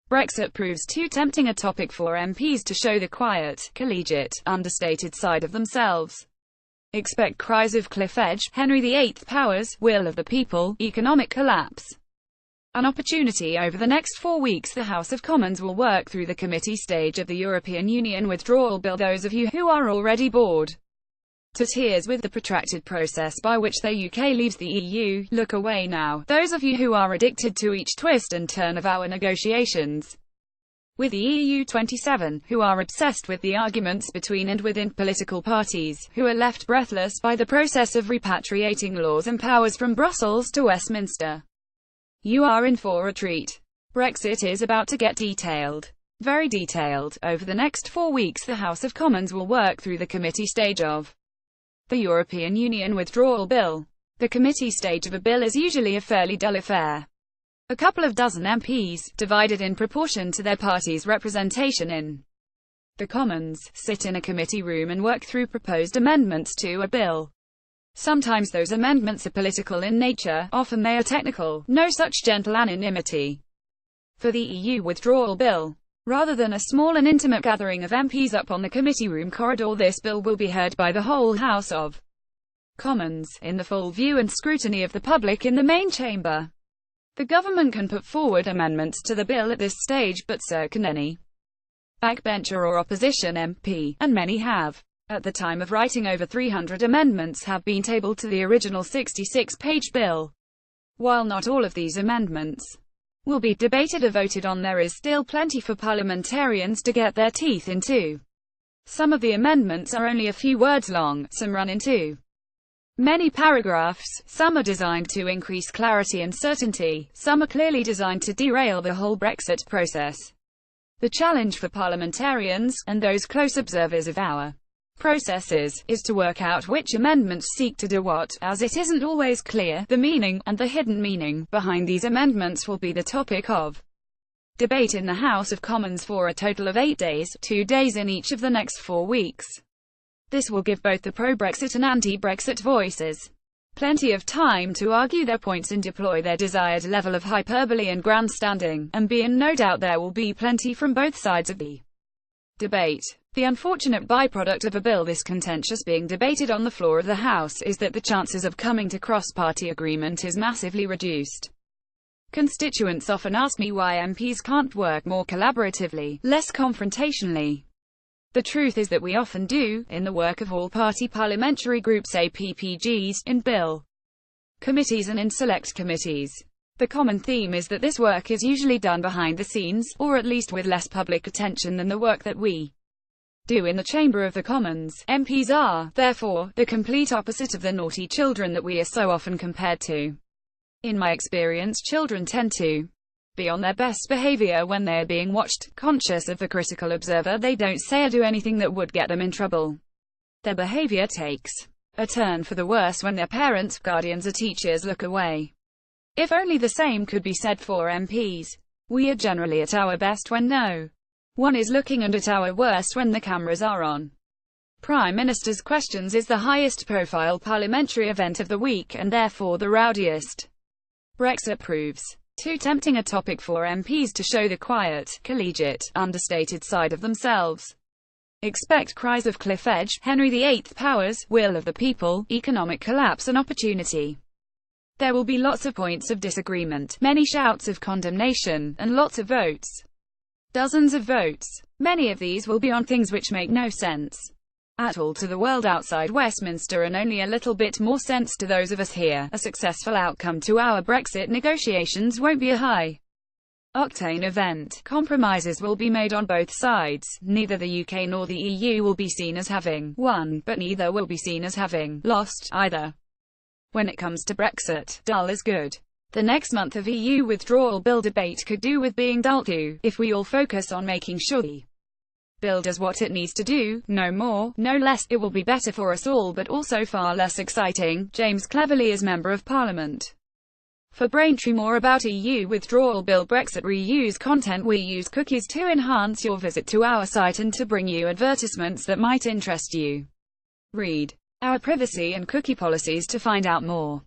Brexit proves too tempting a topic for MPs to show the quiet, collegiate, understated side of themselves. Expect cries of cliffedge, Henry VIII powers, will of the people, economic collapse. An opportunity. Over the next 4 weeks the House of Commons will work through the committee stage of the European Union Withdrawal Bill. Those of you who are already bored to tears with the protracted process by which the UK leaves the EU, look away now. Those of you who are addicted to each twist and turn of our negotiations with the EU 27, who are obsessed with the arguments between and within political parties, who are left breathless by the process of repatriating laws and powers from Brussels to Westminster. You are in for a treat. Brexit is about to get detailed. Very detailed. Over the next 4 weeks the House of Commons will work through the committee stage of the European Union Withdrawal Bill. The committee stage of a bill is usually a fairly dull affair. A couple of dozen MPs, divided in proportion to their party's representation in the Commons, sit in a committee room and work through proposed amendments to a bill. Sometimes those amendments are political in nature, often they are technical. No such gentle anonymity for the EU Withdrawal Bill. Rather than a small and intimate gathering of MPs up on the committee room corridor, this bill will be heard by the whole House of Commons, in the full view and scrutiny of the public in the main chamber. The government can put forward amendments to the bill at this stage, but so can any backbencher or opposition MP, and many have. At the time of writing, over 300 amendments have been tabled to the original 66-page bill. While not all of these amendments will be debated or voted on, there is still plenty for parliamentarians to get their teeth into. Some of the amendments are only a few words long, some run into many paragraphs, some are designed to increase clarity and certainty, some are clearly designed to derail the whole Brexit process. The challenge for parliamentarians, and those close observers of our processes, is to work out which amendments seek to do what, as it isn't always clear. The meaning, and the hidden meaning, behind these amendments will be the topic of debate in the House of Commons for a total of 8 days, 2 days in each of the next 4 weeks. This will give both the pro-Brexit and anti-Brexit voices plenty of time to argue their points and deploy their desired level of hyperbole and grandstanding, and be in no doubt there will be plenty from both sides of the debate. The unfortunate byproduct of a bill this contentious being debated on the floor of the House is that the chances of coming to cross-party agreement is massively reduced. Constituents often ask me why MPs can't work more collaboratively, less confrontationally. The truth is that we often do, in the work of all-party parliamentary groups APPGs, in bill committees and in select committees. The common theme is that this work is usually done behind the scenes, or at least with less public attention than the work that we do in the Chamber of the Commons. MPs are, therefore, the complete opposite of the naughty children that we are so often compared to. In my experience, children tend to be on their best behavior when they are being watched. Conscious of the critical observer, they don't say or do anything that would get them in trouble. Their behavior takes a turn for the worse when their parents, guardians or teachers look away. If only the same could be said for MPs. We are generally at our best when no one is looking, and at our worst when the cameras are on. Prime Minister's Questions is the highest profile parliamentary event of the week, and therefore the rowdiest. Brexit proves too tempting a topic for MPs to show the quiet, collegiate, understated side of themselves. Expect cries of cliffedge, Henry VIII powers, will of the people, economic collapse and opportunity. There will be lots of points of disagreement, many shouts of condemnation, and lots of votes. Dozens of votes. Many of these will be on things which make no sense at all to the world outside Westminster, and only a little bit more sense to those of us here. A successful outcome to our Brexit negotiations won't be a high-octane event. Compromises will be made on both sides. Neither the UK nor the EU will be seen as having won, but neither will be seen as having lost, either. When it comes to Brexit, dull is good. The next month of EU withdrawal bill debate could do with being dull too, if we all focus on making sure the bill does what it needs to do, no more, no less. It will be better for us all, but also far less exciting. James Cleverly is Member of Parliament for Braintree. More about EU withdrawal bill Brexit. Reuse content. We use cookies to enhance your visit to our site and to bring you advertisements that might interest you. Read our privacy and cookie policies to find out more.